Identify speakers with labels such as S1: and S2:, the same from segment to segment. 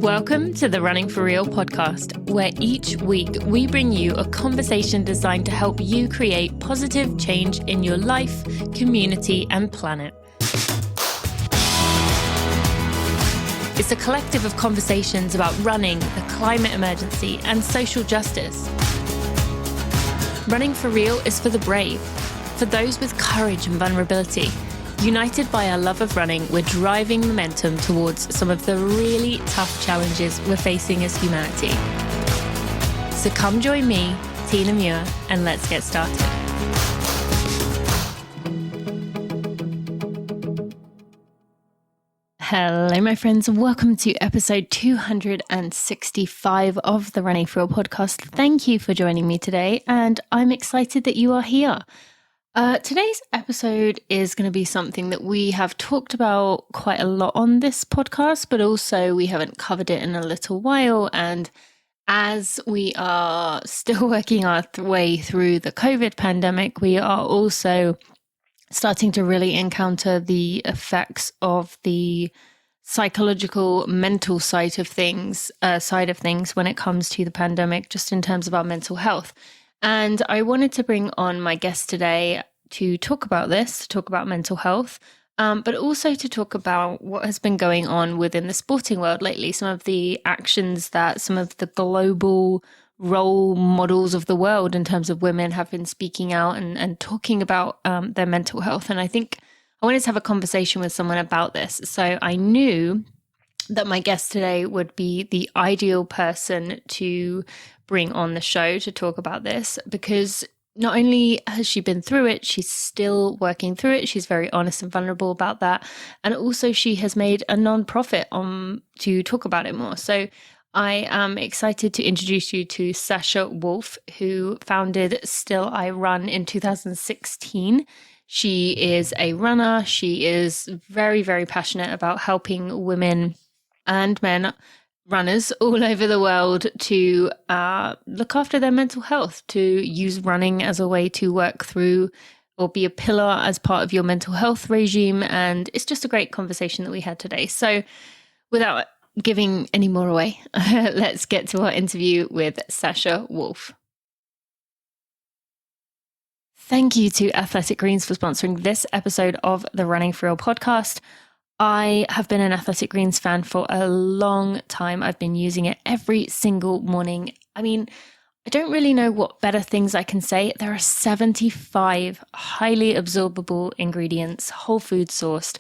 S1: Welcome to the Running for Real podcast, where each week we bring you a conversation designed to help you create positive change in your life, community, and planet. It's a collective of conversations about running, the climate emergency, and social justice. Running for Real is for the brave, for those with courage and vulnerability. United by our love of running, we're driving momentum towards some of the really tough challenges we're facing as humanity. So come join me, Tina Muir, and let's get started. Hello, my friends. Welcome to episode 265 of the Running for Real podcast. Thank you for joining me today, and I'm excited that you are here. Today's episode is going to be something that we have talked about quite a lot on this podcast, but also we haven't covered it in a little while. And as we are still working our way through the COVID pandemic, we are also starting to really encounter the effects of the psychological, mental side of things when it comes to the pandemic, just in terms of our mental health. And I wanted to bring on my guest today to talk about this, to talk about mental health, but also to talk about what has been going on within the sporting world lately, some of the actions that some of the global role models of the world in terms of women have been speaking out and talking about their mental health. And I think I wanted to have a conversation with someone about this. So I knew that my guest today would be the ideal person to bring on the show to talk about this, because not only has she been through it, she's still working through it. She's very honest and vulnerable about that. And also she has made a non-profit to talk about it more. So I am excited to introduce you to Sasha Wolfe, who founded Still I Run in 2016. She is a runner. She is very, very passionate about helping women and men runners all over the world to look after their mental health, to use running as a way to work through or be a pillar as part of your mental health regime. And it's just a great conversation that we had today. So without giving any more away, let's get to our interview with Sasha Wolfe. Thank you to Athletic Greens for sponsoring this episode of the Running for Real podcast. I have been an Athletic Greens fan for a long time. I've been using it every single morning. I mean, I don't really know what better things I can say. There are 75 highly absorbable ingredients, whole food sourced.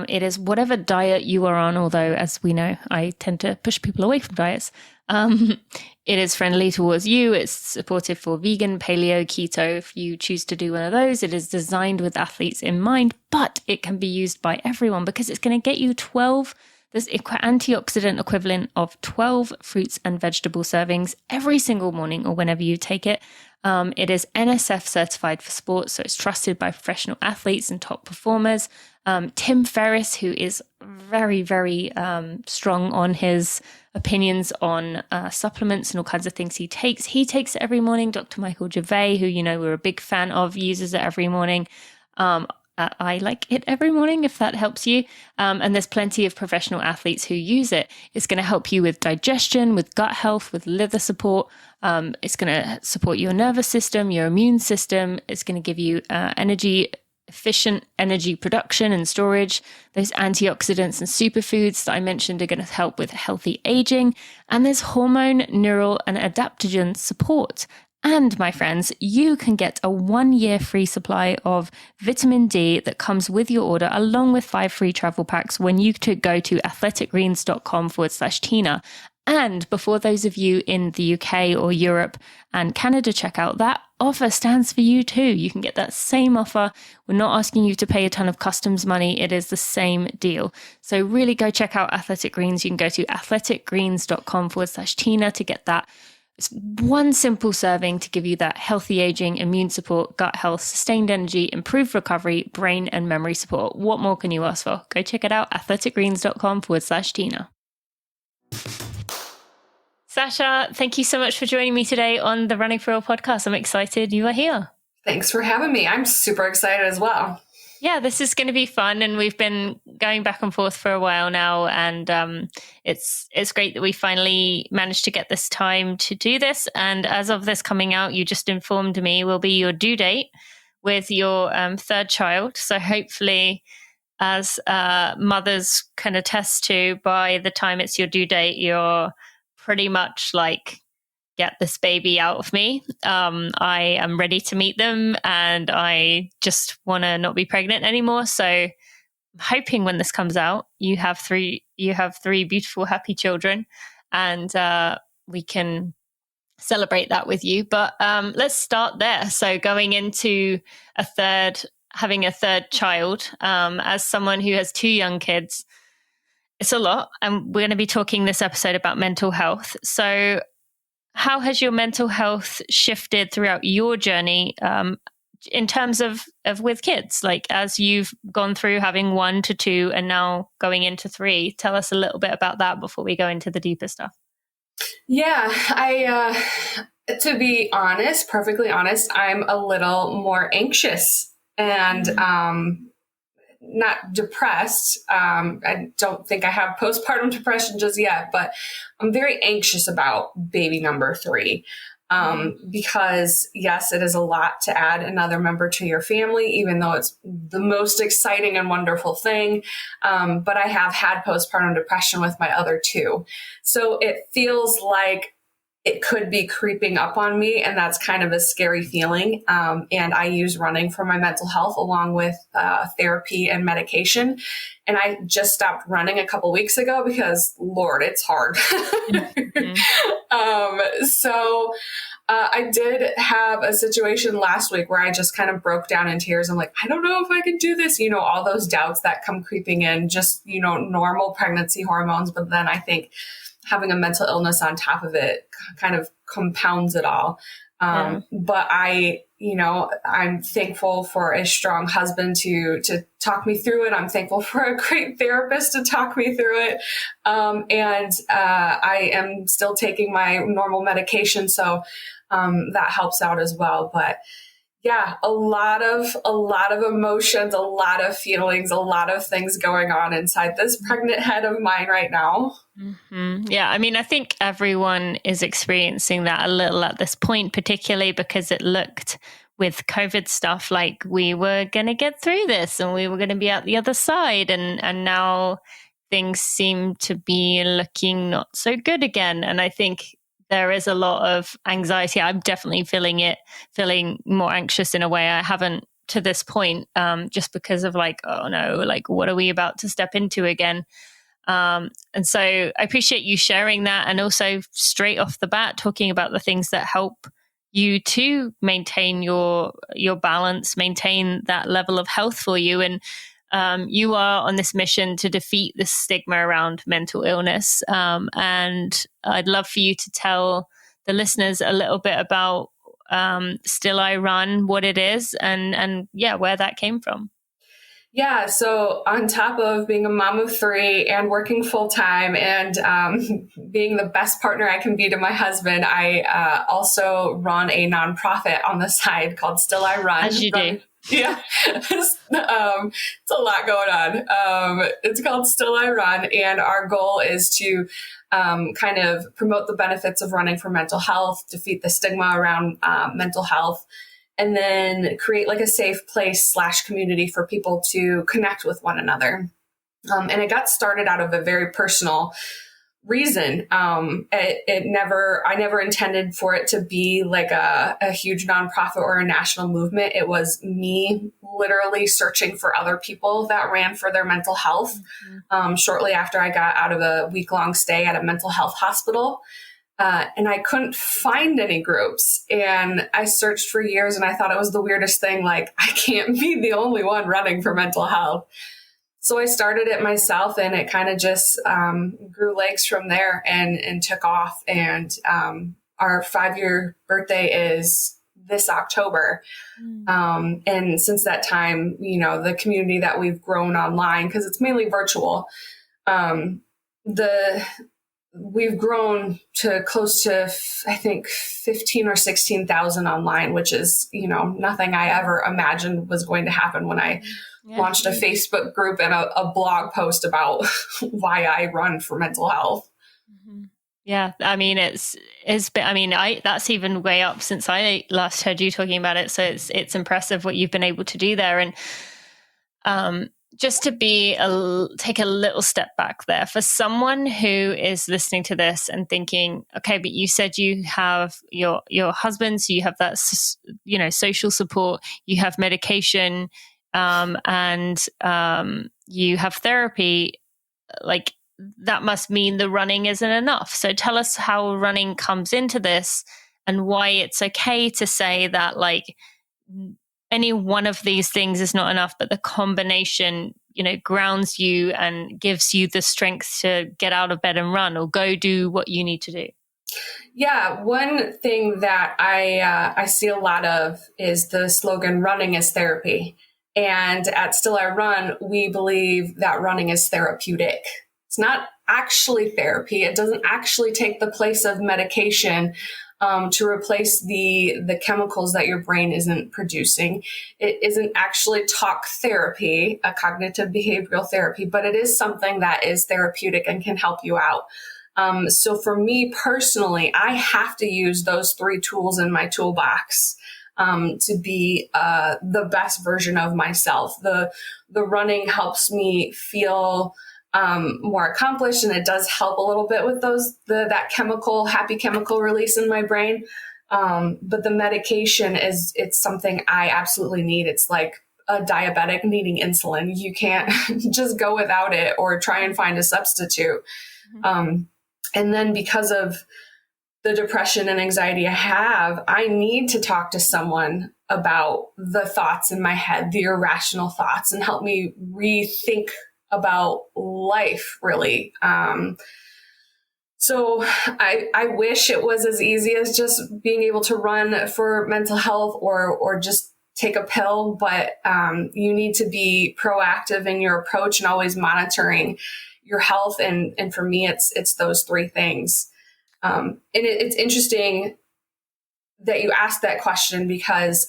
S1: It is whatever diet you are on, although as we know, I tend to push people away from diets. It is friendly towards you. It's supportive for vegan, paleo, keto. If you choose to do one of those, it is designed with athletes in mind, but it can be used by everyone because it's going to get you 12, this antioxidant equivalent of 12 fruits and vegetable servings every single morning or whenever you take it. It is NSF certified for sports, so it's trusted by professional athletes and top performers. Tim Ferriss, who is very, very strong on his opinions on supplements and all kinds of things he takes it every morning. Dr. Michael Gervais, who, you know, we're a big fan of, uses it every morning. I like it every morning, if that helps you. And there's plenty of professional athletes who use it. It's going to help you with digestion, with gut health, with liver support. It's going to support your nervous system, your immune system. It's going to give you efficient energy production and storage. Those antioxidants and superfoods that I mentioned are going to help with healthy aging. And there's hormone, neural, and adaptogen support. And my friends, you can get a 1-year free supply of vitamin D that comes with your order, along with 5 free travel packs when you go to athleticgreens.com/Tina. And before those of you in the UK or Europe and Canada check out, that offer stands for you too. You can get that same offer. We're not asking you to pay a ton of customs money. It is the same deal. So really go check out Athletic Greens. You can go to athleticgreens.com/Tina to get that. It's one simple serving to give you that healthy aging, immune support, gut health, sustained energy, improved recovery, brain and memory support. What more can you ask for? Go check it out, athleticgreens.com/Tina. Sasha, thank you so much for joining me today on the Running for Real podcast. I'm excited you are here.
S2: Thanks for having me. I'm super excited as well.
S1: Yeah, this is going to be fun, and we've been going back and forth for a while now, and it's great that we finally managed to get this time to do this. And as of this coming out, you just informed me will be your due date with your third child. So hopefully, as mothers can attest to, by the time it's your due date, you're pretty much like, get this baby out of me. I am ready to meet them, and I just want to not be pregnant anymore. So I'm hoping when this comes out, you have three beautiful, happy children, and we can celebrate that with you. But let's start there. So going into having a third child, as someone who has two young kids, it's a lot. And we're going to be talking this episode about mental health. So how has your mental health shifted throughout your journey, in terms of with kids? Like, as you've gone through having 1 to 2 and now going into 3, tell us a little bit about that before we go into the deeper stuff.
S2: Yeah, to be honest, perfectly honest, I'm a little more anxious and not depressed. I don't think I have postpartum depression just yet, but I'm very anxious about baby number 3. Because yes, it is a lot to add another member to your family, even though it's the most exciting and wonderful thing. But I have had postpartum depression with my other 2. So it feels like it could be creeping up on me, and that's kind of a scary feeling. And I use running for my mental health along with therapy and medication. And I just stopped running a couple weeks ago because, Lord, it's hard. Mm-hmm. So I did have a situation last week where I just kind of broke down in tears. I'm like, I don't know if I can do this. You know, all those doubts that come creeping in, just, you know, normal pregnancy hormones. But then I think having a mental illness on top of it kind of compounds it all. But I'm thankful for a strong husband to talk me through it. I'm thankful for a great therapist to talk me through it. And I am still taking my normal medication. So that helps out as well. But yeah, a lot of emotions, a lot of feelings, a lot of things going on inside this pregnant head of mine right now.
S1: Mm-hmm. Yeah, I mean, I think everyone is experiencing that a little at this point, particularly because it looked with COVID stuff like we were going to get through this and we were going to be out the other side. And now things seem to be looking not so good again. And I think there is a lot of anxiety. I'm definitely feeling more anxious in a way I haven't to this point, just because of like, oh no, like what are we about to step into again? And so I appreciate you sharing that, and also straight off the bat talking about the things that help you to maintain your balance, maintain that level of health for you. And you are on this mission to defeat the stigma around mental illness. And I'd love for you to tell the listeners a little bit about Still I Run, what it is, and yeah, where that came from.
S2: Yeah. So on top of being a mom of 3 and working full time and being the best partner I can be to my husband, I also run a nonprofit on the side called Still I Run.
S1: As you do.
S2: Yeah, it's a lot going on. It's called Still I Run, and our goal is to kind of promote the benefits of running for mental health, defeat the stigma around mental health, and then create like a safe place / community for people to connect with one another. And it got started out of a very personal reason. I never intended for it to be like a huge nonprofit or a national movement. It was me literally searching for other people that ran for their mental health. Shortly after I got out of a week-long stay at a mental health hospital. And I couldn't find any groups. And I searched for years and I thought it was the weirdest thing. Like, I can't be the only one running for mental health. So I started it myself, and it kind of just grew legs from there and took off. And our 5-year birthday is this October. And since that time, you know, the community that we've grown online, because it's mainly virtual, we've grown to close to, I think, 15 or 16,000 online, which is, you know, nothing I ever imagined was going to happen when I launched a Facebook group and a blog post about why I run for mental health.
S1: Yeah, I mean, it's been, I mean, that's even way up since I last heard you talking about it. So it's impressive what you've been able to do there. And just to take a little step back there for someone who is listening to this and thinking, okay, but you said you have your husband, so you have that, social support, you have medication, and you have therapy, like, that must mean the running isn't enough. So tell us how running comes into this and why it's okay to say that, like, any one of these things is not enough, but the combination, grounds you and gives you the strength to get out of bed and run or go do what you need to do.
S2: Yeah, one thing that I see a lot of is the slogan, running is therapy. And at Still I Run, we believe that running is therapeutic. It's not actually therapy. It doesn't actually take the place of medication to replace the chemicals that your brain isn't producing. It isn't actually talk therapy, a cognitive behavioral therapy, but it is something that is therapeutic and can help you out. So for me personally, I have to use those 3 tools in my toolbox to be the best version of myself. The running helps me feel more accomplished, and it does help a little bit with that happy chemical release in my brain. But the medication it's something I absolutely need. It's like a diabetic needing insulin. You can't just go without it or try and find a substitute. Mm-hmm. And then because of the depression and anxiety I have, I need to talk to someone about the thoughts in my head, the irrational thoughts, and help me rethink about life, really. So I wish it was as easy as just being able to run for mental health or just take a pill, but you need to be proactive in your approach and always monitoring your health. And for me, it's those 3 things. And it's interesting that you asked that question because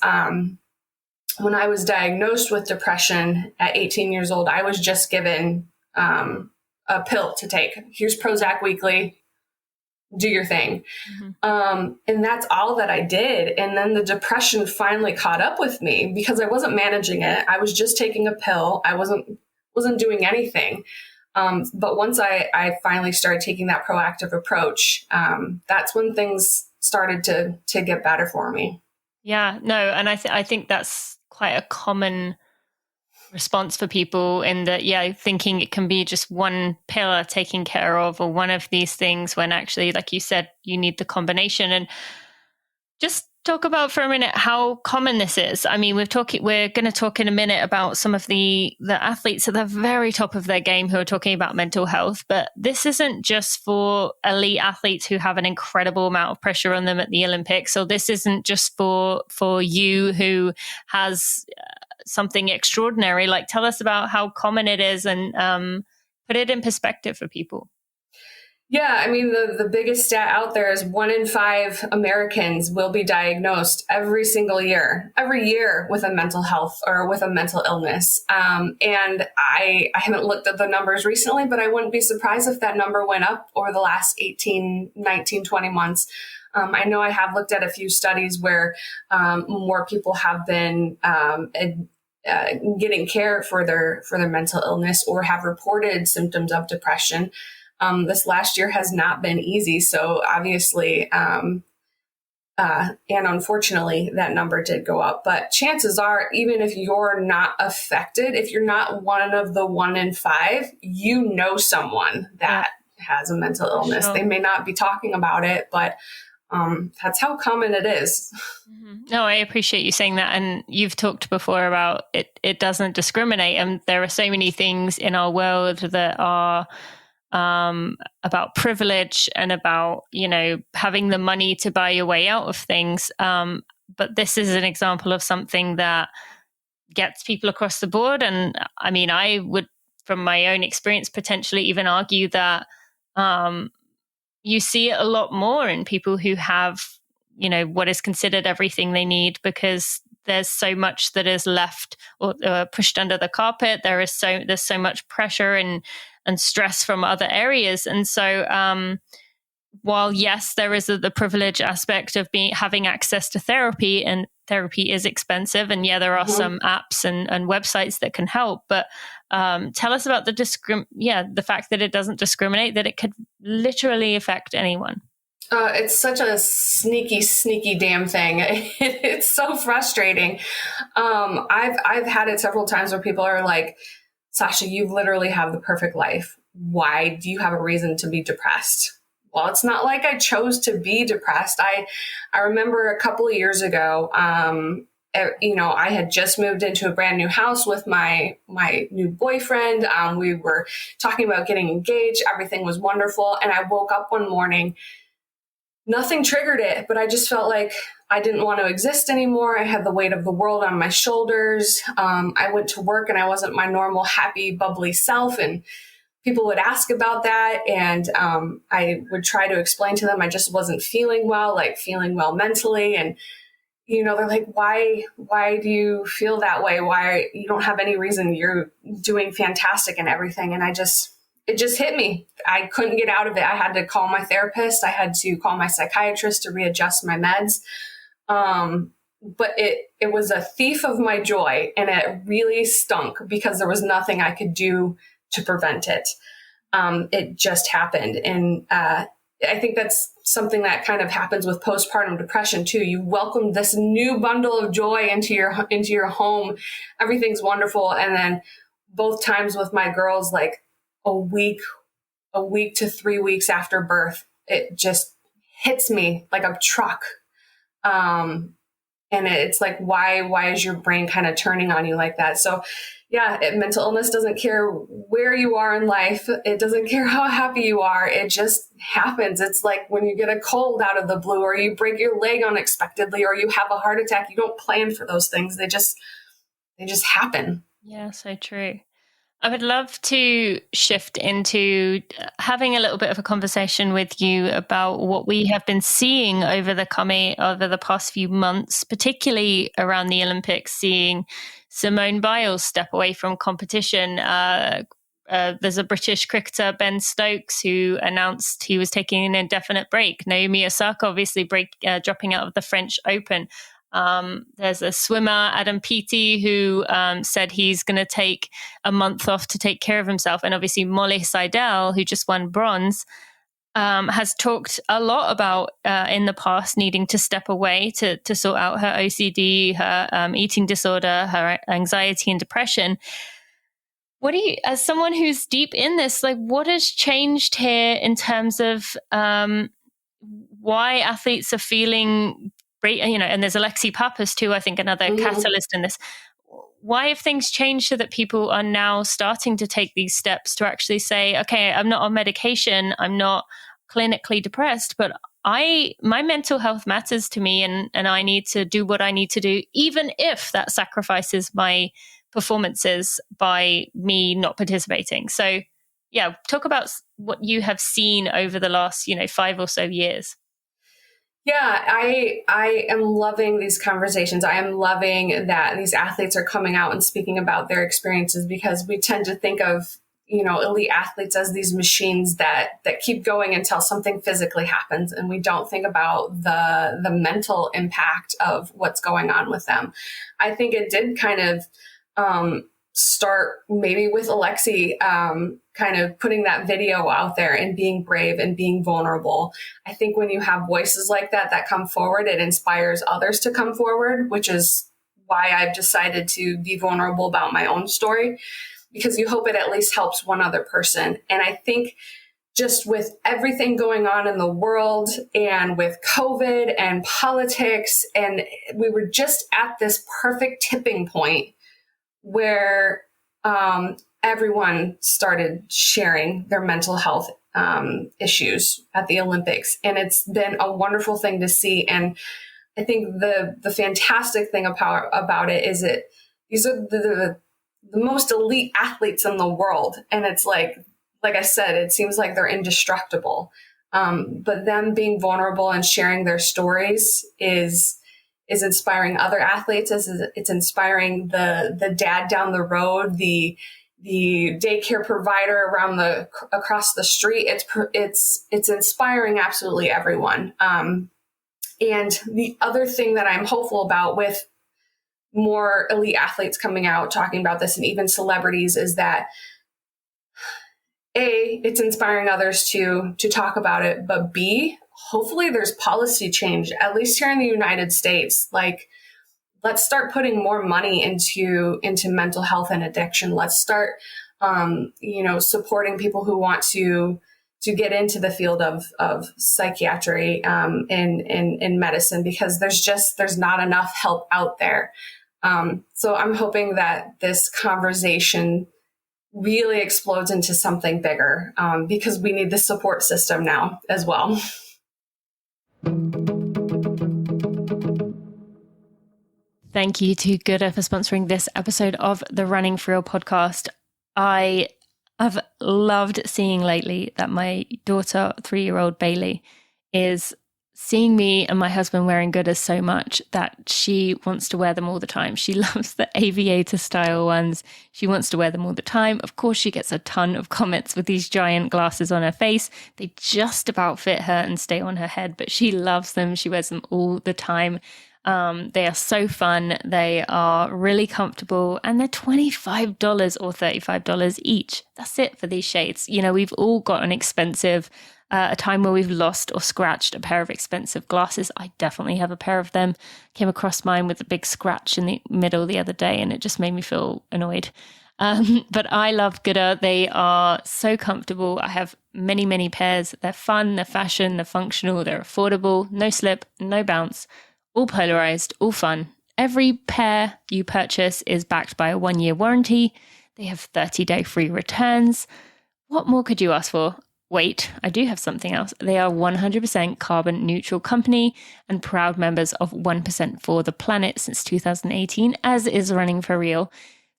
S2: when I was diagnosed with depression at 18 years old, I was just given a pill to take. Here's Prozac weekly, do your thing. Mm-hmm. And that's all that I did. And then the depression finally caught up with me because I wasn't managing it. I was just taking a pill. I wasn't doing anything. But once I finally started taking that proactive approach, that's when things started to get better for me.
S1: Yeah, no. And I think that's quite a common response for people in that, thinking it can be just one pillar taking care of or one of these things when actually, like you said, you need the combination. And just talk about for a minute how common this is. I mean, we're going to talk in a minute about some of the athletes at the very top of their game who are talking about mental health, but this isn't just for elite athletes who have an incredible amount of pressure on them at the Olympics, or this isn't just for you who has something extraordinary. Like, tell us about how common it is and put it in perspective for people.
S2: Yeah, I mean, the biggest stat out there is 1 in 5 Americans will be diagnosed every year with a mental health or with a mental illness. And I haven't looked at the numbers recently, but I wouldn't be surprised if that number went up over the last 18, 19, 20 months. I know I have looked at a few studies where more people have been getting care for their mental illness or have reported symptoms of depression. This last year has not been easy. So obviously, and unfortunately, that number did go up. But chances are, even if you're not affected, if you're not one of the 1 in 5, you know someone that has a mental illness. Sure. They may not be talking about it, but that's how common it is.
S1: Mm-hmm. No, I appreciate you saying that. And you've talked before about it doesn't discriminate. And there are so many things in our world that are about privilege and about, having the money to buy your way out of things. But this is an example of something that gets people across the board. And I mean, I would, from my own experience, potentially even argue that you see it a lot more in people who have, what is considered everything they need, because there's so much that is left or pushed under the carpet. There's so much pressure and stress from other areas. And so while yes, there is the privilege aspect of having access to therapy, and therapy is expensive, and there are some apps and websites that can help, but tell us about the fact that it doesn't discriminate, that it could literally affect anyone.
S2: It's such a sneaky damn thing. It's so frustrating. I've had it several times where people are like, Sasha, you literally have the perfect life. Why do you have a reason to be depressed? Well, it's not like I chose to be depressed. I remember a couple of years ago, I had just moved into a brand new house with my new boyfriend. We were talking about getting engaged. Everything was wonderful. And I woke up one morning, nothing triggered it, but I just felt like I didn't want to exist anymore. I had the weight of the world on my shoulders. I went to work and I wasn't my normal, happy, bubbly self. And people would ask about that. And I would try to explain to them I just wasn't feeling well mentally. And, they're like, why do you feel that way? Why you don't have any reason? You're doing fantastic and everything. And it just hit me. I couldn't get out of it. I had to call my therapist. I had to call my psychiatrist to readjust my meds. But it was a thief of my joy, and it really stunk because there was nothing I could do to prevent it. It just happened. And I think that's something that kind of happens with postpartum depression too. You welcome this new bundle of joy into your home. Everything's wonderful. And then both times with my girls, like a week to 3 weeks after birth, it just hits me like a truck. And it's like, why is your brain kind of turning on you like that? So mental illness doesn't care where you are in life. It doesn't care how happy you are. It just happens. It's like when you get a cold out of the blue, or you break your leg unexpectedly, or you have a heart attack. You don't plan for those things. They just happen.
S1: Yeah, so true. I would love to shift into having a little bit of a conversation with you about what we have been seeing over the past few months, particularly around the Olympics, seeing Simone Biles step away from competition. There's a British cricketer, Ben Stokes, who announced he was taking an indefinite break. Naomi Osaka obviously dropping out of the French Open. There's a swimmer, Adam Peaty, who said he's going to take a month off to take care of himself. And obviously Molly Seidel, who just won bronze, has talked a lot about in the past needing to step away to sort out her OCD, her eating disorder, her anxiety and depression. What do you, as someone who's deep in this, like, what has changed here in terms of why athletes are feeling great? And there's Alexi Pappas too, I think, another catalyst in this. Why have things changed so that people are now starting to take these steps to actually say, okay, I'm not on medication, I'm not clinically depressed, but my mental health matters to me, and I need to do what I need to do, even if that sacrifices my performances by me not participating. So talk about what you have seen over the last 5 or so years.
S2: Yeah, I am loving these conversations. I am loving that these athletes are coming out and speaking about their experiences, because we tend to think of, elite athletes as these machines that keep going until something physically happens. And we don't think about the mental impact of what's going on with them. I think it did kind of start maybe with Alexi kind of putting that video out there and being brave and being vulnerable. I think when you have voices like that come forward, it inspires others to come forward, which is why I've decided to be vulnerable about my own story, because you hope it at least helps one other person. And I think just with everything going on in the world and with COVID and politics, and we were just at this perfect tipping point where everyone started sharing their mental health issues at the Olympics. And it's been a wonderful thing to see. And I think the fantastic thing about it is these are the most elite athletes in the world. And it's like I said, it seems like they're indestructible. But them being vulnerable and sharing their stories is is inspiring other athletes. It's inspiring the dad down the road, the daycare provider across the street. It's inspiring absolutely everyone. And the other thing that I'm hopeful about with more elite athletes coming out talking about this, and even celebrities, is that A, it's inspiring others to talk about it, but B, hopefully there's policy change, at least here in the United States. Like, let's start putting more money into mental health and addiction. Let's start, supporting people who want to get into the field of psychiatry in medicine, because there's not enough help out there. So I'm hoping that this conversation really explodes into something bigger, because we need the support system now as well.
S1: Thank you to Gooda for sponsoring this episode of the Running for Real podcast. I have loved seeing lately that my daughter, 3-year-old Bailey, is seeing me and my husband wearing Goodas so much that she wants to wear them all the time. She loves the aviator style ones. She wants to wear them all the time. Of course, she gets a ton of comments with these giant glasses on her face. They just about fit her and stay on her head, but she loves them. She wears them all the time. They are so fun. They are really comfortable, and they're $25 or $35 each. That's it for these shades. You know, we've all got an expensive a time where we've lost or scratched a pair of expensive glasses. I definitely have a pair of them. Came across mine with a big scratch in the middle the other day, and it just made me feel annoyed. But I love Gooda. They are so comfortable. I have many, many pairs. They're fun, they're fashion, they're functional, they're affordable, no slip, no bounce, all polarized, all fun. Every pair you purchase is backed by a 1-year warranty. They have 30-day free returns. What more could you ask for? Wait, I do have something else. They are 100% carbon neutral company and proud members of 1% for the Planet since 2018, as is Running for Real.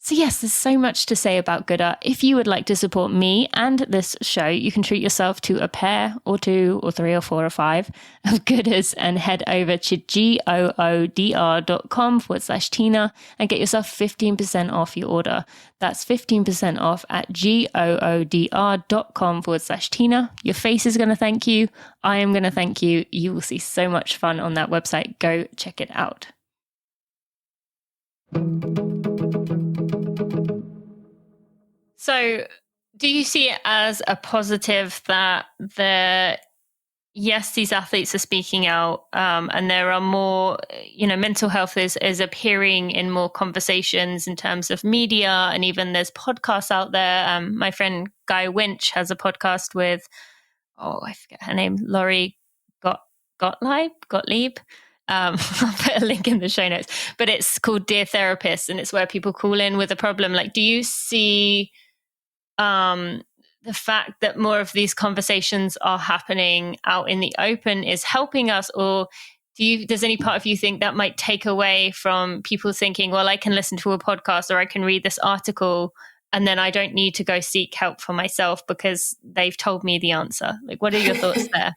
S1: So yes, there's so much to say about Gooda. If you would like to support me and this show, you can treat yourself to a pair or 2 or 3 or 4 or 5 of Goodas and head over to goodr.com/Tina and get yourself 15% off your order. That's 15% off at goodr.com/Tina. Your face is going to thank you. I am going to thank you. You will see so much fun on that website. Go check it out. So do you see it as a positive that these athletes are speaking out, and there are more, mental health is appearing in more conversations in terms of media, and even there's podcasts out there. My friend Guy Winch has a podcast with, I forget her name, Laurie Gottlieb. I'll put a link in the show notes, but it's called Dear Therapist, and it's where people call in with a problem. Like, do you see the fact that more of these conversations are happening out in the open is helping us, or does any part of you think that might take away from people thinking, well, I can listen to a podcast or I can read this article and then I don't need to go seek help for myself because they've told me the answer? Like, what are your thoughts there?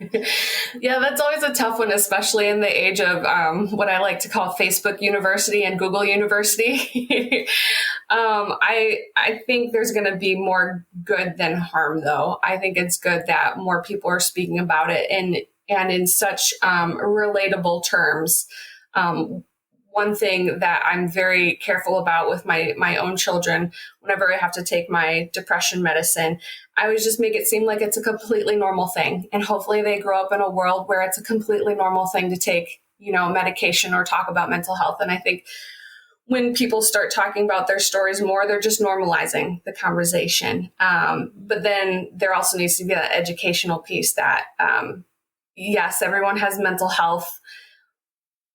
S2: Yeah, that's always a tough one, especially in the age of what I like to call Facebook University and Google University. I think there's going to be more good than harm, though. I think it's good that more people are speaking about it and in such relatable terms. One thing that I'm very careful about with my own children, whenever I have to take my depression medicine, I always just make it seem like it's a completely normal thing. And hopefully they grow up in a world where it's a completely normal thing to take, medication or talk about mental health. And I think when people start talking about their stories more, they're just normalizing the conversation. But then there also needs to be that educational piece that, yes, everyone has mental health,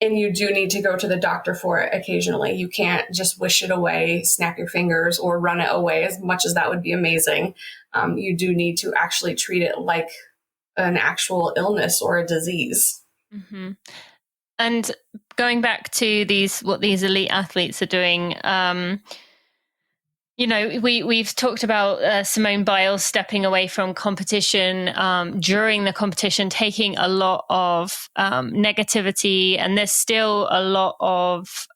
S2: and you do need to go to the doctor for it occasionally. You can't just wish it away, snap your fingers, or run it away, as much as that would be amazing. You do need to actually treat it like an actual illness or a disease.
S1: Mm-hmm. And going back to what these elite athletes are doing, we've talked about Simone Biles stepping away from competition during the competition, taking a lot of negativity, and there's still a lot of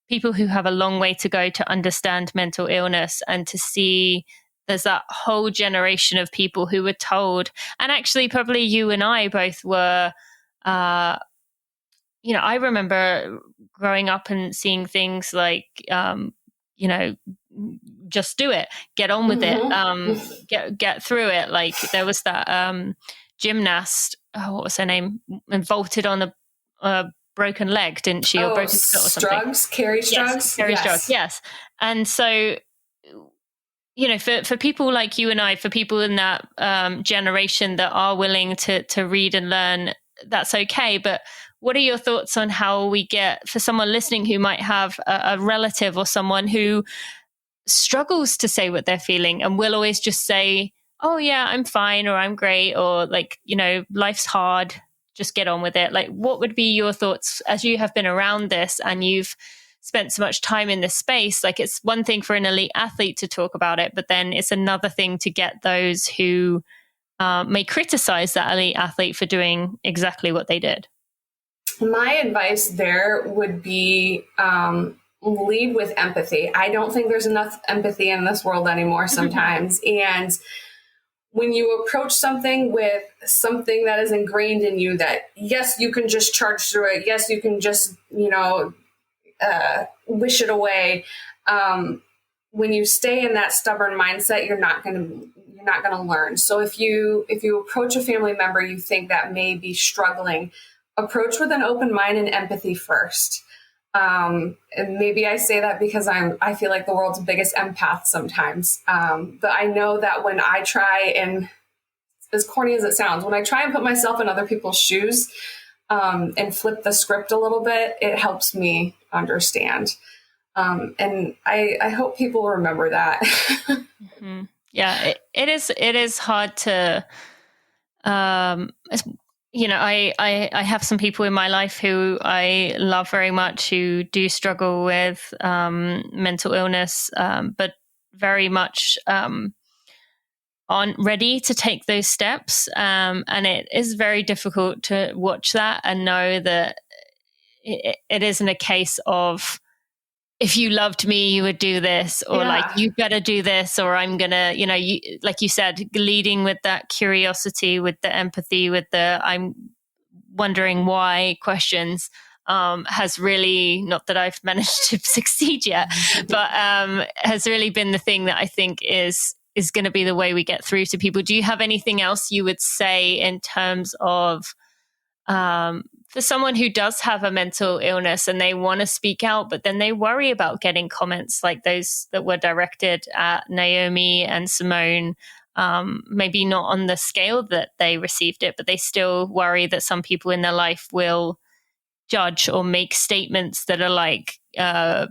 S1: people who have a long way to go to understand mental illness, and to see there's that whole generation of people who were told, and actually probably you and I both were, I remember growing up and seeing things like, just do it, get on with it, get through it. Like there was that gymnast, what was her name, and vaulted on a broken leg, didn't she? Or broken foot or something.
S2: Struggs, Carrie Struggs.
S1: Carrie Struggs, yes. And so, for people like you and I, for people in that generation that are willing to read and learn, that's okay. But what are your thoughts on how we get, for someone listening who might have a relative or someone who struggles to say what they're feeling and will always just say, oh yeah, I'm fine, or I'm great, or like, life's hard, just get on with it. Like, what would be your thoughts as you have been around this and you've spent so much time in this space? Like, it's one thing for an elite athlete to talk about it, but then it's another thing to get those who may criticize that elite athlete for doing exactly what they did.
S2: My advice there would be lead with empathy. I don't think there's enough empathy in this world anymore sometimes. And when you approach something with something that is ingrained in you, that yes, you can just charge through it. Yes, you can just, wish it away. When you stay in that stubborn mindset, you're not going to learn. So if you approach a family member you think that may be struggling, approach with an open mind and empathy first. And maybe I say that because I feel like the world's biggest empath sometimes. But I know that when I try, and as corny as it sounds, when I try and put myself in other people's shoes, and flip the script a little bit, it helps me understand. And I hope people remember that.
S1: Mm-hmm. Yeah, it is hard to, I have some people in my life who I love very much who do struggle with mental illness, but very much aren't ready to take those steps. And it is very difficult to watch that and know that it isn't a case of, if you loved me, you would do this, or like, you better do this, or I'm going to, like you said, leading with that curiosity, with the empathy, with the I'm wondering why questions has really, not that I've managed to succeed yet, but has really been the thing that I think is going to be the way we get through to people. Do you have anything else you would say in terms of for someone who does have a mental illness and they want to speak out, but then they worry about getting comments like those that were directed at Naomi and Simone, maybe not on the scale that they received it, but they still worry that some people in their life will judge or make statements that are like, get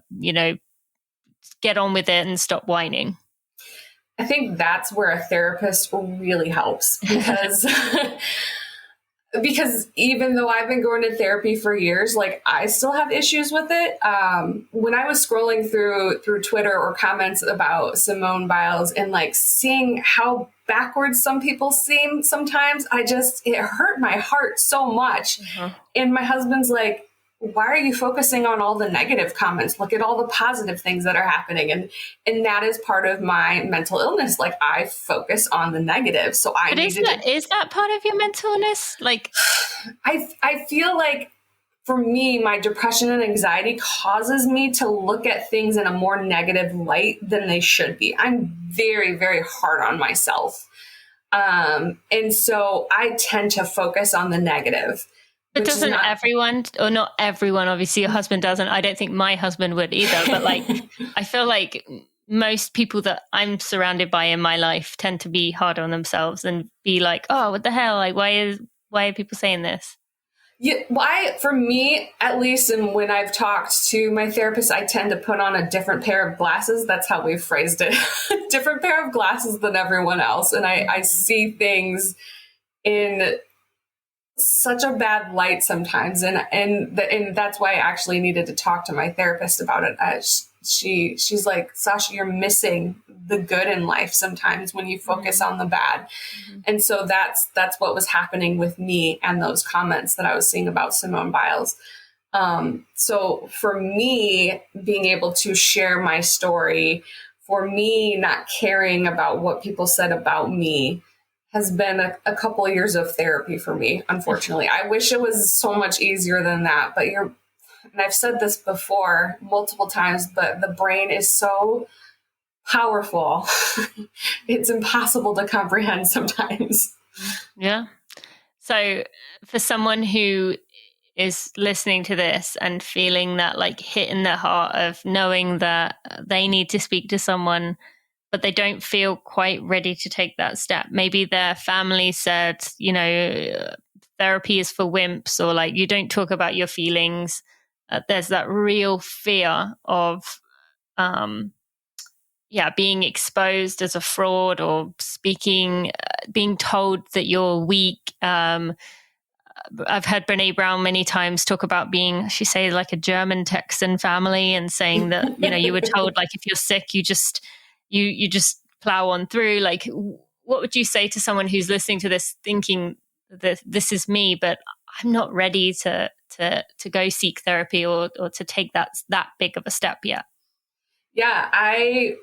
S1: on with it and stop whining?
S2: I think that's where a therapist really helps, because even though I've been going to therapy for years, like I still have issues with it. When I was scrolling through Twitter or comments about Simone Biles and like seeing how backwards some people seem sometimes, it hurt my heart so much. Mm-hmm. And my husband's like, why are you focusing on all the negative comments? Look at all the positive things that are happening. And that is part of my mental illness. Like I focus on the negative. So is
S1: that part of your mental illness? Like,
S2: I feel like for me, my depression and anxiety causes me to look at things in a more negative light than they should be. I'm very, very hard on myself. And so I tend to focus on the negative.
S1: But doesn't everyone, or not everyone, obviously your husband doesn't. I don't think my husband would either. But like, I feel like most people that I'm surrounded by in my life tend to be hard on themselves and be like, oh, what the hell? Like, why are people saying this?
S2: Yeah, for me, at least, and when I've talked to my therapist, I tend to put on a different pair of glasses. That's how we've phrased it. Different pair of glasses than everyone else. And I see things in such a bad light sometimes. And that's why I actually needed to talk to my therapist about it. she's like, Sasha, you're missing the good in life sometimes when you focus on the bad. And so that's what was happening with me and those comments that I was seeing about Simone Biles. So for me, being able to share my story, for me not caring about what people said about me, has been a couple of years of therapy for me, unfortunately. I wish it was so much easier than that, but and I've said this before multiple times, but the brain is so powerful. It's impossible to comprehend sometimes.
S1: Yeah. So for someone who is listening to this and feeling that like hit in their heart of knowing that they need to speak to someone, but they don't feel quite ready to take that step. Maybe their family said, therapy is for wimps, or like, you don't talk about your feelings. There's that real fear of, being exposed as a fraud, or being told that you're weak. I've heard Brene Brown many times talk about being, she says, like a German Texan family, and saying that, you were told like, if you're sick, you just plow on through. Like, what would you say to someone who's listening to this thinking that this is me, but I'm not ready to go seek therapy or to take that big of a step yet?
S2: Yeah, I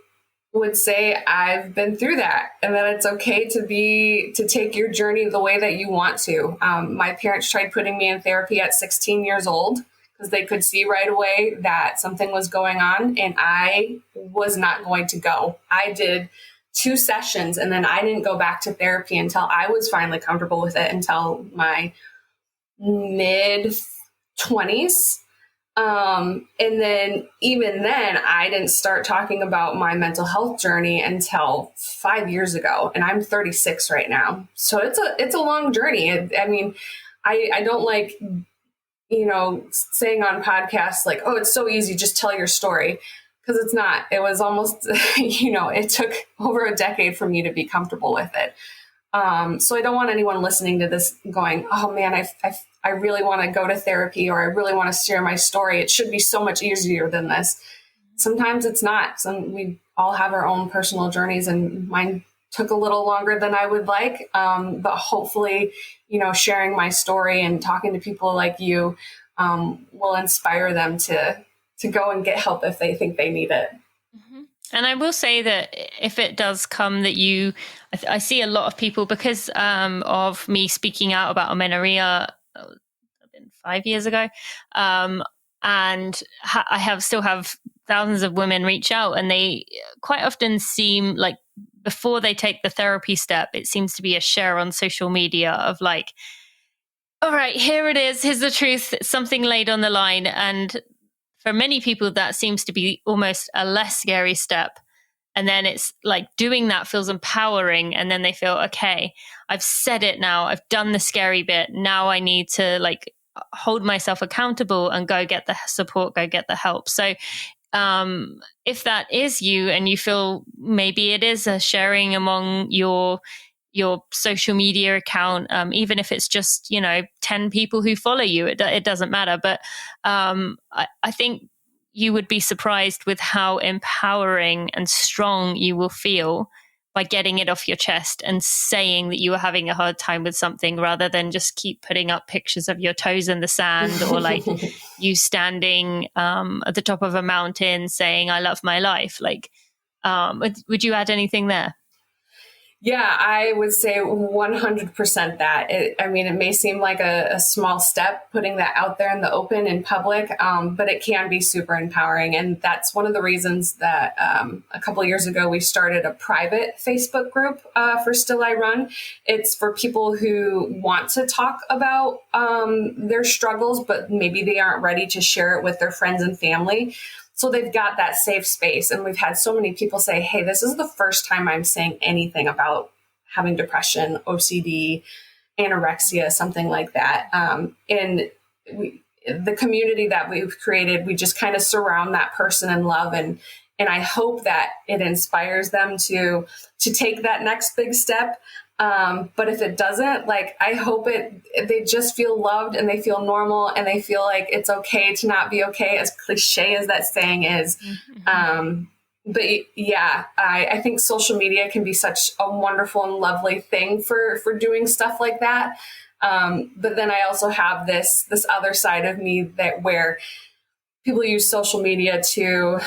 S2: would say I've been through that, and that it's okay to take your journey the way that you want to. My parents tried putting me in therapy at 16 years old because they could see right away that something was going on, and I was not going to go. I did 2 sessions, and then I didn't go back to therapy until I was finally comfortable with it, until my mid 20s. And then even then, I didn't start talking about my mental health journey until 5 years ago, and I'm 36 right now. So it's a long journey. I don't like, saying on podcasts like, oh, it's so easy, just tell your story. Because it's not. It was almost, it took over a decade for me to be comfortable with it. So I don't want anyone listening to this going, oh man, I really want to go to therapy, or I really want to share my story. It should be so much easier than this. Sometimes it's not. We all have our own personal journeys, and mine took a little longer than I would like. But hopefully, sharing my story and talking to people like you will inspire them to go and get help if they think they need it.
S1: And I will say that if it does come that I see a lot of people, because of me speaking out about amenorrhea 5 years ago, and I still have thousands of women reach out, and they quite often seem like, before they take the therapy step, it seems to be a share on social media of like, all right, here it is, here's the truth, something laid on the line. And for many people, that seems to be almost a less scary step. And then it's like doing that feels empowering. And then they feel, okay, I've said it now. I've done the scary bit. Now I need to like hold myself accountable and go get the support, go get the help. So if that is you, and you feel maybe it is a sharing among your social media account, even if it's just, 10 people who follow you, it doesn't matter. But I think you would be surprised with how empowering and strong you will feel by getting it off your chest and saying that you are having a hard time with something, rather than just keep putting up pictures of your toes in the sand, or like you standing at the top of a mountain saying, I love my life. Like, would you add anything there?
S2: Yeah, I would say 100% that. It may seem like a small step, putting that out there in the open in public, but it can be super empowering. And that's one of the reasons that a couple of years ago, we started a private Facebook group for Still I Run. It's for people who want to talk about their struggles, but maybe they aren't ready to share it with their friends and family. So they've got that safe space. And we've had so many people say, hey, this is the first time I'm saying anything about having depression, OCD, anorexia, something like that. And the community that we've created, we just kind of surround that person in love. And And I hope that it inspires them to take that next big step. But if it doesn't, like, I hope they just feel loved and they feel normal and they feel like it's okay to not be okay, as cliche as that saying is. Mm-hmm. But yeah, I think social media can be such a wonderful and lovely thing for doing stuff like that. But then I also have this other side of me where people use social media to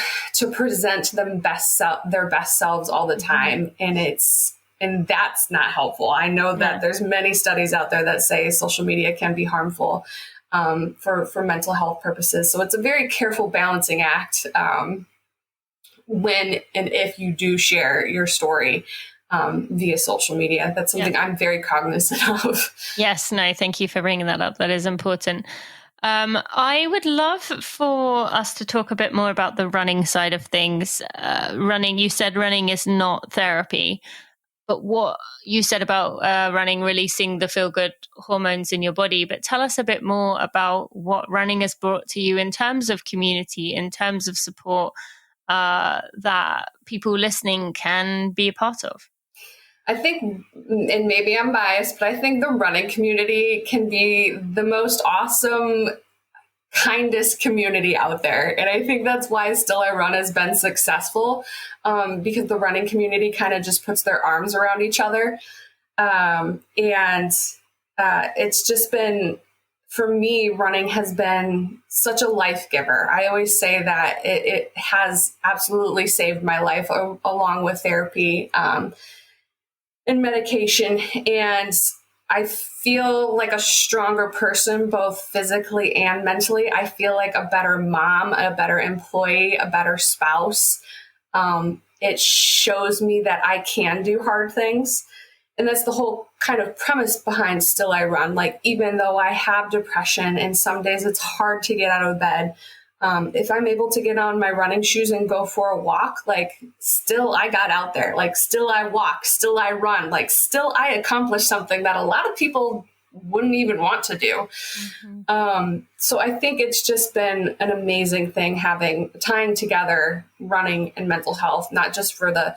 S2: present their best selves all the time. And that's not helpful. I know that there's many studies out there that say social media can be harmful for mental health purposes. So it's a very careful balancing act when and if you do share your story via social media. That's something I'm very cognizant of.
S1: Yes, no, thank you for bringing that up. That is important. I would love for us to talk a bit more about the running side of things. Running, you said running is not therapy, but what you said about running releasing the feel-good hormones in your body. But tell us a bit more about what running has brought to you in terms of community, in terms of support that people listening can be a part of.
S2: I think, and maybe I'm biased, but I think the running community can be the most awesome, kindest community out there. And I think that's why Still I Run has been successful, because the running community kind of just puts their arms around each other. And it's just been, for me, running has been such a life giver. I always say that it has absolutely saved my life, along with therapy and medication. And I feel like a stronger person, both physically and mentally. I feel like a better mom, a better employee, a better spouse. It shows me that I can do hard things. And that's the whole kind of premise behind Still I Run. Like, even though I have depression and some days it's hard to get out of bed, if I'm able to get on my running shoes and go for a walk, like, still I got out there, like, still I walk, still I run, like, still I accomplished something that a lot of people wouldn't even want to do. Mm-hmm. So I think it's just been an amazing thing tying together running and mental health, not just for the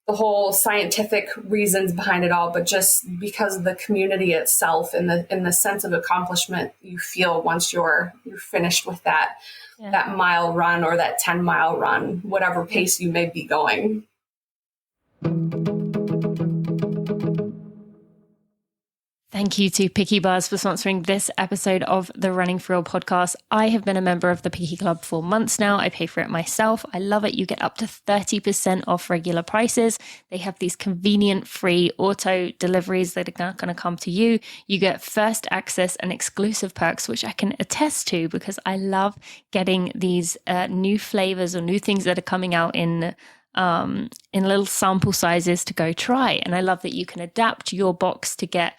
S2: whole scientific reasons behind it all, but just because of the community itself and the sense of accomplishment you feel once you're finished with that mile run or that 10-mile run, whatever pace you may be going.
S1: Thank you to Picky Bars for sponsoring this episode of the Running for Real podcast. I have been a member of the Picky Club for months now. I pay for it myself. I love it. You get up to 30% off regular prices. They have these convenient free auto deliveries that are going to come to you. You get first access and exclusive perks, which I can attest to because I love getting these new flavors or new things that are coming out in little sample sizes to go try. And I love that you can adapt your box to get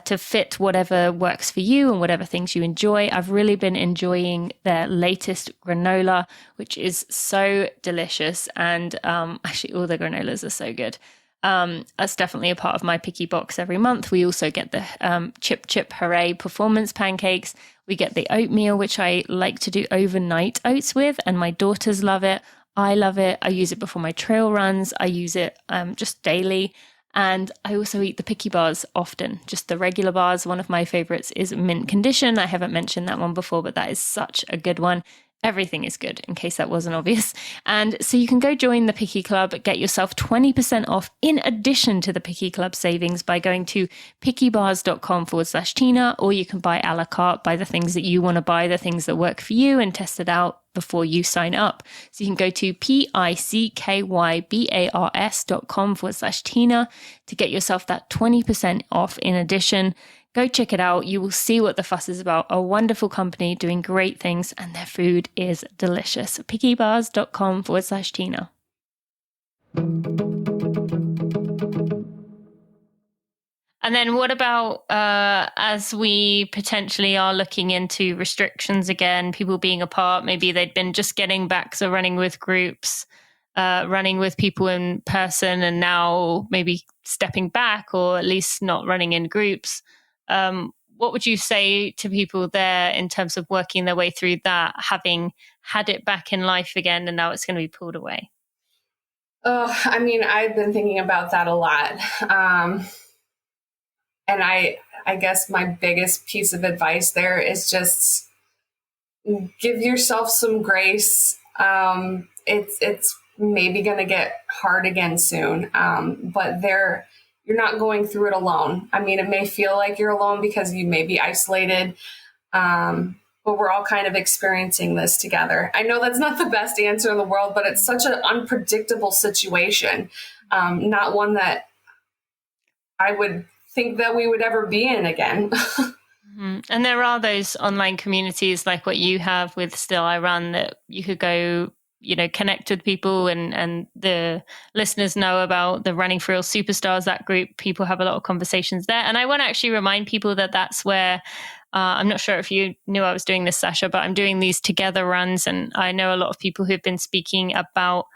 S1: to fit whatever works for you and whatever things you enjoy. I've really been enjoying their latest granola, which is so delicious. And actually, all the granolas are so good. That's definitely a part of my picky box every month. We also get the Chip Hooray performance pancakes. We get the oatmeal, which I like to do overnight oats with, and my daughters love it. I love it. I use it before my trail runs. I use it just daily. And I also eat the picky bars often, just the regular bars. One of my favorites is mint condition. I haven't mentioned that one before, but that is such a good one. Everything is good, in case that wasn't obvious. And so you can go join the Picky Club, get yourself 20% off in addition to the Picky Club savings by going to pickybars.com/Tina, or you can buy a la carte, buy the things that you want to buy, the things that work for you, and test it out before you sign up. So you can go to pickybars.com/Tina to get yourself that 20% off in addition. Go check it out. You will see what the fuss is about. A wonderful company doing great things, and their food is delicious. pickybars.com/Tina. And then what about as we potentially are looking into restrictions again, people being apart, maybe they'd been just getting back to running with groups, running with people in person, and now maybe stepping back or at least not running in groups. what would you say to people there in terms of working their way through that, having had it back in life again and now it's going to be pulled away?
S2: Oh, I mean, I've been thinking about that a lot. And I guess my biggest piece of advice there is just give yourself some grace. It's maybe going to get hard again soon, but you're not going through it alone. I mean, it may feel like you're alone because you may be isolated, but we're all kind of experiencing this together. I know that's not the best answer in the world, but it's such an unpredictable situation, not one that I would think that we would ever be in again.
S1: Mm-hmm. And there are those online communities like what you have with Still I Run that you could go, connect with people, and the listeners know about the Running for Real Superstars, that group. People have a lot of conversations there. And I want to actually remind people that that's where, I'm not sure if you knew I was doing this, Sasha, but I'm doing these together runs. And I know a lot of people who've been speaking about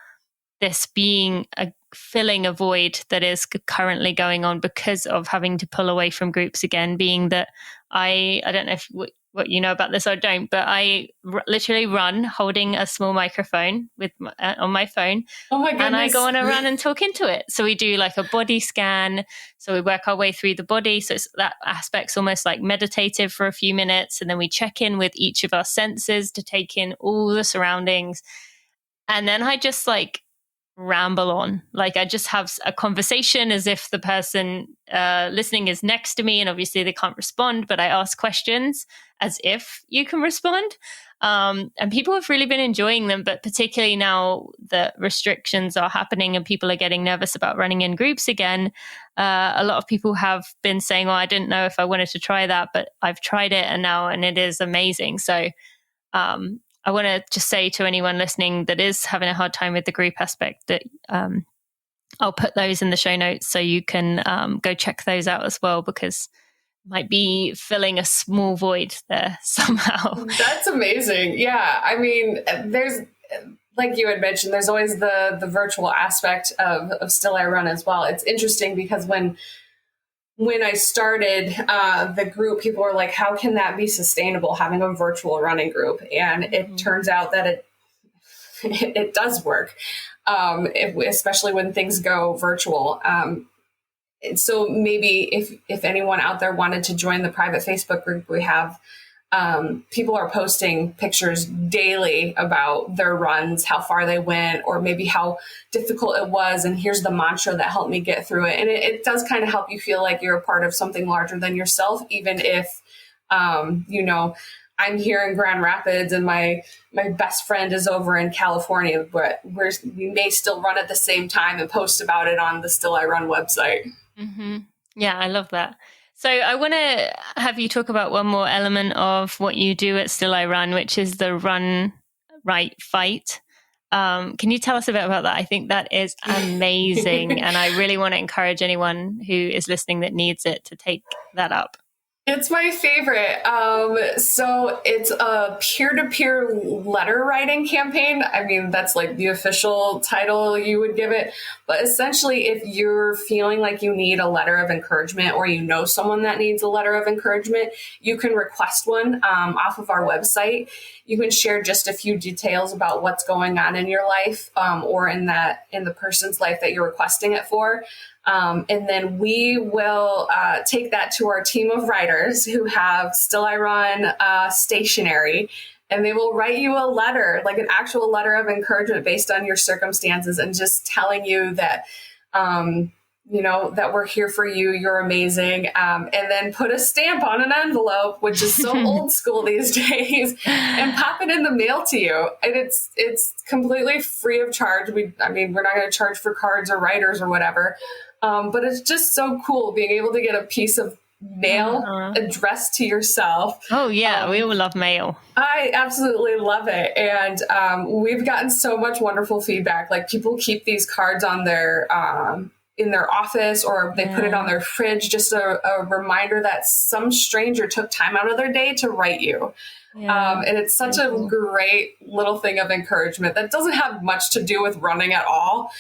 S1: this being filling a void that is currently going on because of having to pull away from groups again, being that I don't know if what you know about this or don't, but I literally run holding a small microphone with on my phone.
S2: Oh my goodness.
S1: And I go on a run and talk into it. So we do like a body scan. So we work our way through the body. So that aspect's almost like meditative for a few minutes. And then we check in with each of our senses to take in all the surroundings. And then I just ramble on. I just have a conversation as if the person listening is next to me, and obviously they can't respond, but I ask questions as if you can respond. And people have really been enjoying them, but particularly now that restrictions are happening and people are getting nervous about running in groups again, a lot of people have been saying, I didn't know if I wanted to try that, but I've tried it and it is amazing. So I want to just say to anyone listening that is having a hard time with the group aspect that I'll put those in the show notes so you can go check those out as well, because it might be filling a small void there somehow.
S2: That's amazing. Yeah. I mean, there's, like you had mentioned, there's always the virtual aspect of Still I Run as well. It's interesting because when I started the group, people were like, how can that be sustainable, having a virtual running group? And it turns out that it does work, especially when things go virtual. So maybe if anyone out there wanted to join the private Facebook group we have, people are posting pictures daily about their runs, how far they went, or maybe how difficult it was. And here's the mantra that helped me get through it. And it does kind of help you feel like you're a part of something larger than yourself, even if, I'm here in Grand Rapids and my best friend is over in California, but we may still run at the same time and post about it on the Still I Run website.
S1: Mm-hmm. Yeah, I love that. So I want to have you talk about one more element of what you do at Still I Run, which is the Run, Right, Fight. Can you tell us a bit about that? I think that is amazing. And I really want to encourage anyone who is listening that needs it to take that up.
S2: It's my favorite. So it's a peer-to-peer letter writing campaign. I mean, that's like the official title you would give it. But essentially, if you're feeling like you need a letter of encouragement, or you know someone that needs a letter of encouragement, you can request one off of our website. You can share just a few details about what's going on in your life, or in the person's life that you're requesting it for. And then we will take that to our team of writers who have Still I Run stationery, and they will write you a letter, like an actual letter of encouragement based on your circumstances, and just telling you that, that we're here for you, you're amazing, and then put a stamp on an envelope, which is so old school these days, and pop it in the mail to you. And it's completely free of charge. We're not going to charge for cards or writers or whatever. But it's just so cool being able to get a piece of mail addressed to yourself.
S1: Oh, yeah. We all love mail.
S2: I absolutely love it. And we've gotten so much wonderful feedback. Like, people keep these cards on their in their office, or they put it on their fridge, just a reminder that some stranger took time out of their day to write you. Yeah. And it's such a great little thing of encouragement that doesn't have much to do with running at all.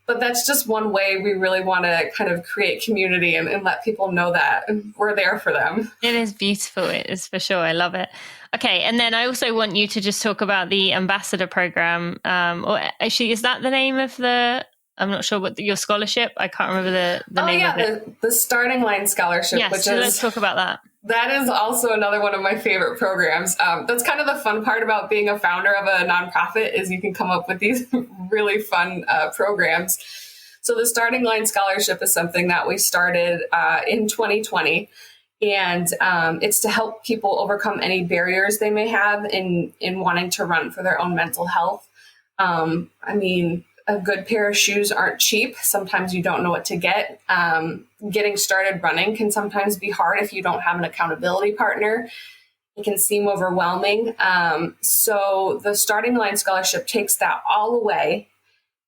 S2: But that's just one way we really want to kind of create community and let people know that we're there for them.
S1: It is beautiful. It is for sure. I love it. Okay. And then I also want you to just talk about the ambassador program. Or actually, is that the name of I'm not sure what your scholarship? I can't remember the name of it.
S2: The Starting Line Scholarship.
S1: Yes, so let's talk about that.
S2: That is also another one of my favorite programs. That's kind of the fun part about being a founder of a nonprofit is you can come up with these really fun programs. So the Starting Line Scholarship is something that we started in 2020. And it's to help people overcome any barriers they may have in wanting to run for their own mental health. I mean, a good pair of shoes aren't cheap. Sometimes you don't know what to get. Getting started running can sometimes be hard if you don't have an accountability partner. It can seem overwhelming. So the Starting Line Scholarship takes that all away.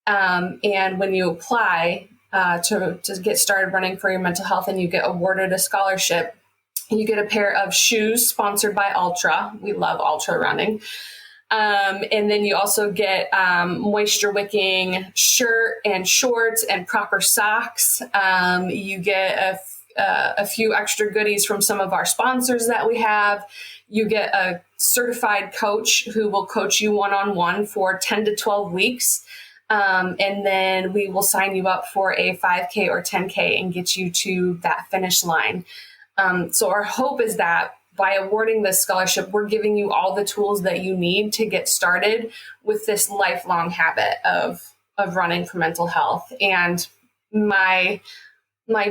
S2: And when you apply to get started running for your mental health and you get awarded a scholarship, you get a pair of shoes sponsored by Ultra. We love Ultra running. And then you also get moisture wicking shirt and shorts and proper socks. You get a few extra goodies from some of our sponsors that we have. You get a certified coach who will coach you one-on-one for 10 to 12 weeks. And then we will sign you up for a 5K or 10K and get you to that finish line. So our hope is that by awarding this scholarship, we're giving you all the tools that you need to get started with this lifelong habit of running for mental health. And my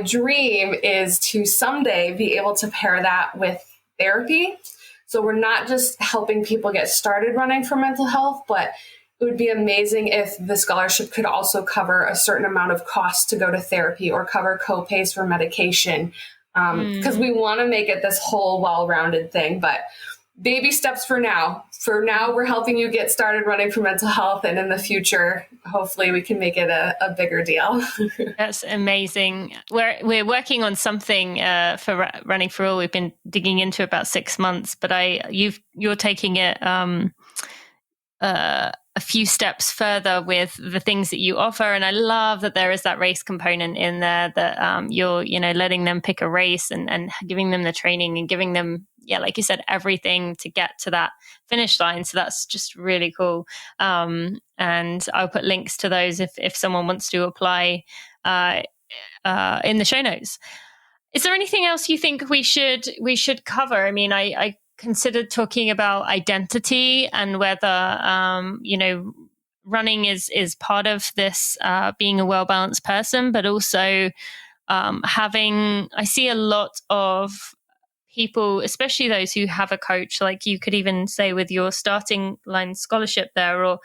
S2: dream is to someday be able to pair that with therapy. So we're not just helping people get started running for mental health, but it would be amazing if the scholarship could also cover a certain amount of costs to go to therapy or cover co-pays for medication. Because we want to make it this whole well-rounded thing, but baby steps for now. For now, we're helping you get started running for mental health, and in the future, hopefully we can make it a bigger deal.
S1: That's amazing. We're working on something for Running for All. We've been digging into about 6 months, but you're taking it a few steps further with the things that you offer. And I love that there is that race component in there, that you're, letting them pick a race and giving them the training and giving them, like you said, everything to get to that finish line. So that's just really cool. And I'll put links to those if someone wants to apply in the show notes. Is there anything else you think we should cover? I mean, I considered talking about identity and whether, running is part of this being a well-balanced person, but also I see a lot of people, especially those who have a coach, like you could even say with your Starting Line Scholarship there, or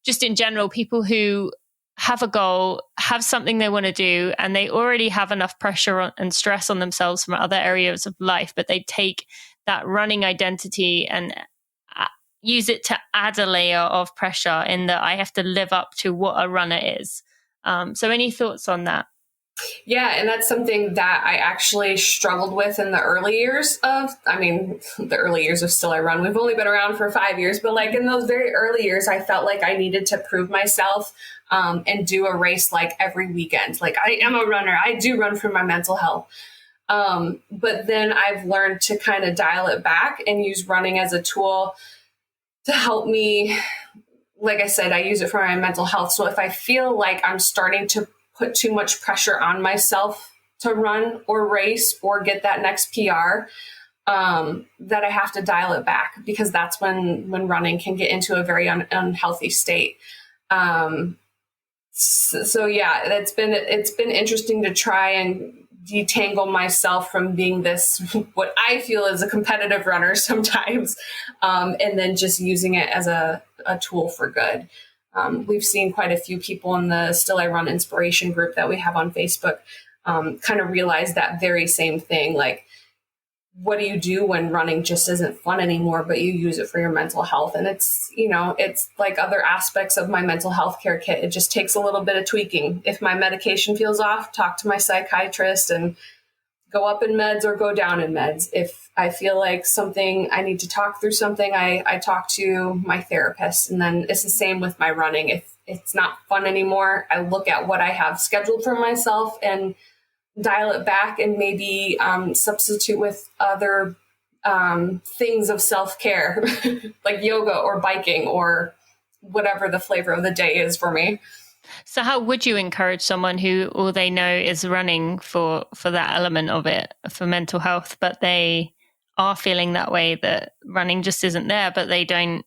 S1: just in general, people who have a goal, have something they want to do, and they already have enough pressure and stress on themselves from other areas of life, but they take that running identity and use it to add a layer of pressure in that I have to live up to what a runner is. So any thoughts on that?
S2: Yeah, and that's something that I actually struggled with in the early years the early years of Still I Run. We've only been around for 5 years, but like in those very early years, I felt like I needed to prove myself and do a race like every weekend. Like, I am a runner. I do run for my mental health. But then I've learned to kind of dial it back and use running as a tool to help me. Like I said, I use it for my mental health. So if I feel like I'm starting to put too much pressure on myself to run or race or get that next PR, that I have to dial it back, because that's when running can get into a very unhealthy state. So yeah, it's been interesting to try and detangle myself from being this, what I feel is a competitive runner sometimes, and then just using it as a tool for good. We've seen quite a few people in the Still I Run inspiration group that we have on Facebook kind of realize that very same thing. Like, what do you do when running just isn't fun anymore, but you use it for your mental health? And it's like other aspects of my mental health care kit. It just takes a little bit of tweaking. If my medication feels off, talk to my psychiatrist and go up in meds or go down in meds. If I feel like I need to talk through something, I talk to my therapist. And then it's the same with my running. it's not fun anymore, I look at what I have scheduled for myself and dial it back and maybe substitute with other things of self-care, like yoga or biking or whatever the flavor of the day is for me.
S1: So how would you encourage someone who all they know is running for that element of it, for mental health, but they are feeling that way, that running just isn't there, but they can't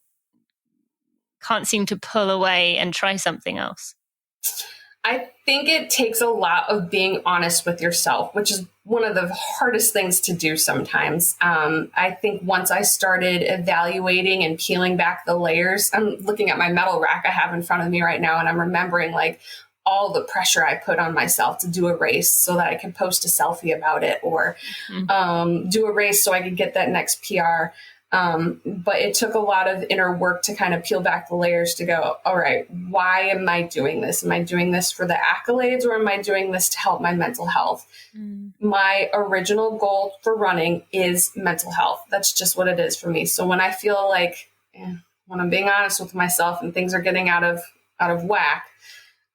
S1: seem to pull away and try something else?
S2: I think it takes a lot of being honest with yourself, which is one of the hardest things to do sometimes. I think once I started evaluating and peeling back the layers, I'm looking at my medal rack I have in front of me right now, and I'm remembering like all the pressure I put on myself to do a race so that I could post a selfie about it, or do a race so I could get that next PR. But it took a lot of inner work to kind of peel back the layers to go, all right, why am I doing this? Am I doing this for the accolades, or am I doing this to help my mental health? My original goal for running is mental health. That's just what it is for me. So when I feel like, when I'm being honest with myself and things are getting out of whack,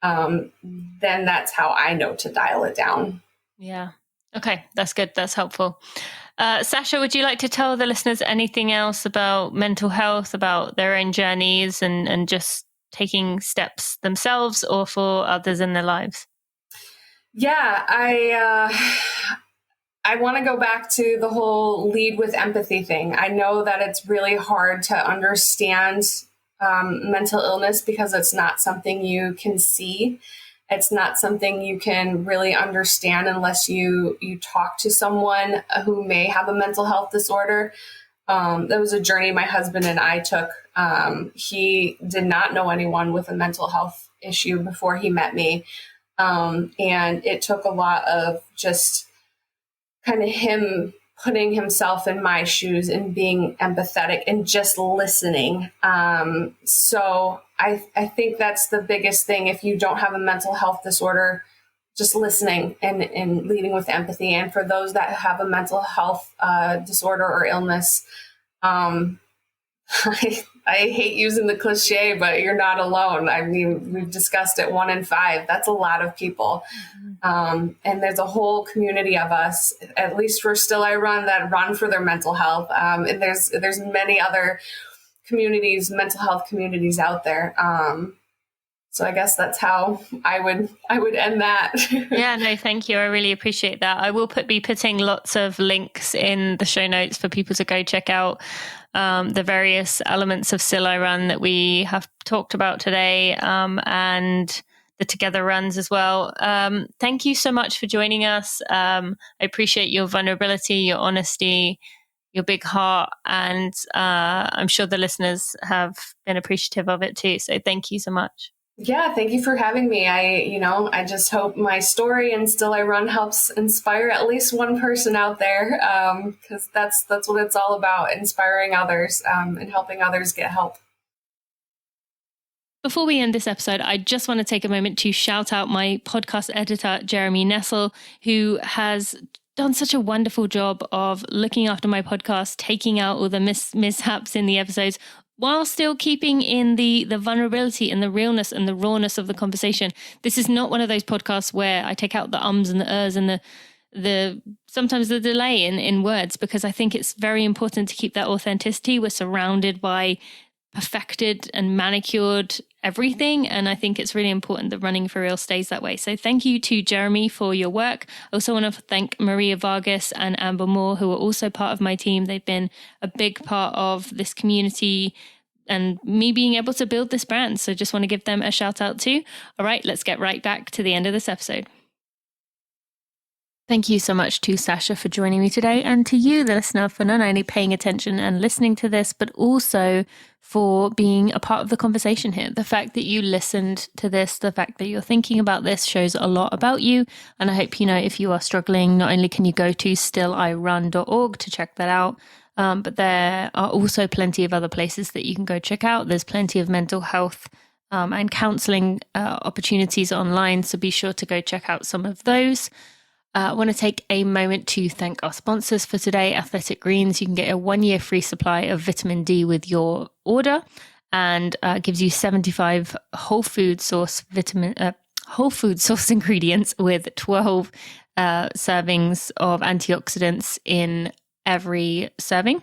S2: then that's how I know to dial it down.
S1: Yeah. Okay. That's good. That's helpful. Sasha, would you like to tell the listeners anything else about mental health, about their own journeys and just taking steps themselves or for others in their lives?
S2: Yeah, I want to go back to the whole lead with empathy thing. I know that it's really hard to understand mental illness because it's not something you can see. It's not something you can really understand unless you talk to someone who may have a mental health disorder. That was a journey my husband and I took. He did not know anyone with a mental health issue before he met me. And it took a lot of just kind of him putting himself in my shoes and being empathetic and just listening. So I think that's the biggest thing. If you don't have a mental health disorder, just listening and leading with empathy. And for those that have a mental health disorder or illness, I hate using the cliche, but you're not alone. I mean, we've discussed it, 1 in 5. That's a lot of people. And there's a whole community of us, at least for Still I Run, that run for their mental health. And there's many other communities, mental health communities out there. So I guess that's how I would end that.
S1: Yeah, no, thank you. I really appreciate that. I will be putting lots of links in the show notes for people to go check out the various elements of Still I Run that we have talked about today, and the Together runs as well. Thank you so much for joining us. I appreciate your vulnerability, your honesty, your big heart, and I'm sure the listeners have been appreciative of it too. So thank you so much.
S2: Yeah, thank you for having me. I just hope my story and Still I Run helps inspire at least one person out there, because that's what it's all about, inspiring others and helping others get help.
S1: Before we end this episode, I just want to take a moment to shout out my podcast editor, Jeremy Nessel, who has done such a wonderful job of looking after my podcast, taking out all the mishaps in the episodes, while still keeping in the vulnerability and the realness and the rawness of the conversation. This is not one of those podcasts where I take out the ums and the ers and the sometimes the delay in words, because I think it's very important to keep that authenticity. We're surrounded by perfected and manicured everything, and I think it's really important that Running for Real stays that way. So thank you to Jeremy for your work. I also want to thank Maria Vargas and Amber Moore, who are also part of my team. They've been a big part of this community and me being able to build this brand. So just want to give them a shout out too. All right, let's get right back to the end of this episode. Thank you so much to Sasha for joining me today, and to you, the listener, for not only paying attention and listening to this, but also for being a part of the conversation here. The fact that you listened to this, the fact that you're thinking about this shows a lot about you. And I hope, if you are struggling, not only can you go to stillirun.org to check that out, but there are also plenty of other places that you can go check out. There's plenty of mental health and counseling opportunities online, so be sure to go check out some of those. I want to take a moment to thank our sponsors for today, Athletic Greens. You can get a 1-year free supply of vitamin D with your order. and gives you 75 whole food source ingredients with 12 servings of antioxidants in every serving.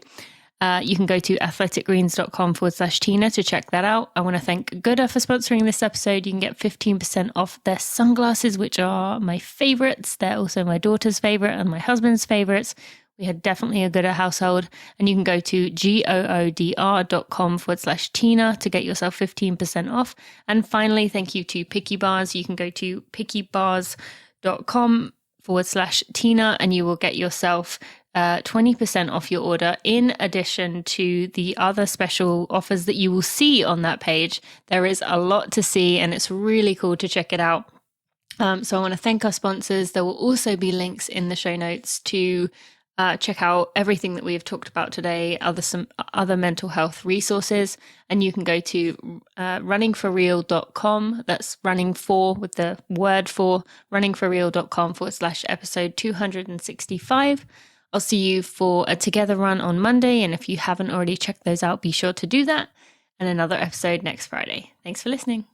S1: You can go to athleticgreens.com/Tina to check that out. I want to thank Gooda for sponsoring this episode. You can get 15% off their sunglasses, which are my favorites. They're also my daughter's favorite and my husband's favorites. We had definitely a Gooda household. And you can go to goodr.com/Tina to get yourself 15% off. And finally, thank you to Picky Bars. You can go to pickybars.com/Tina and you will get yourself 20% off your order, in addition to the other special offers that you will see on that page. There is a lot to see and it's really cool to check it out. So I want to thank our sponsors. There will also be links in the show notes to check out everything that we have talked about today, some other mental health resources, and you can go to runningforreal.com. That's running for with the word for, runningforreal.com/episode 265. I'll see you for a Together Run on Monday, and if you haven't already checked those out, be sure to do that, and another episode next Friday. Thanks for listening.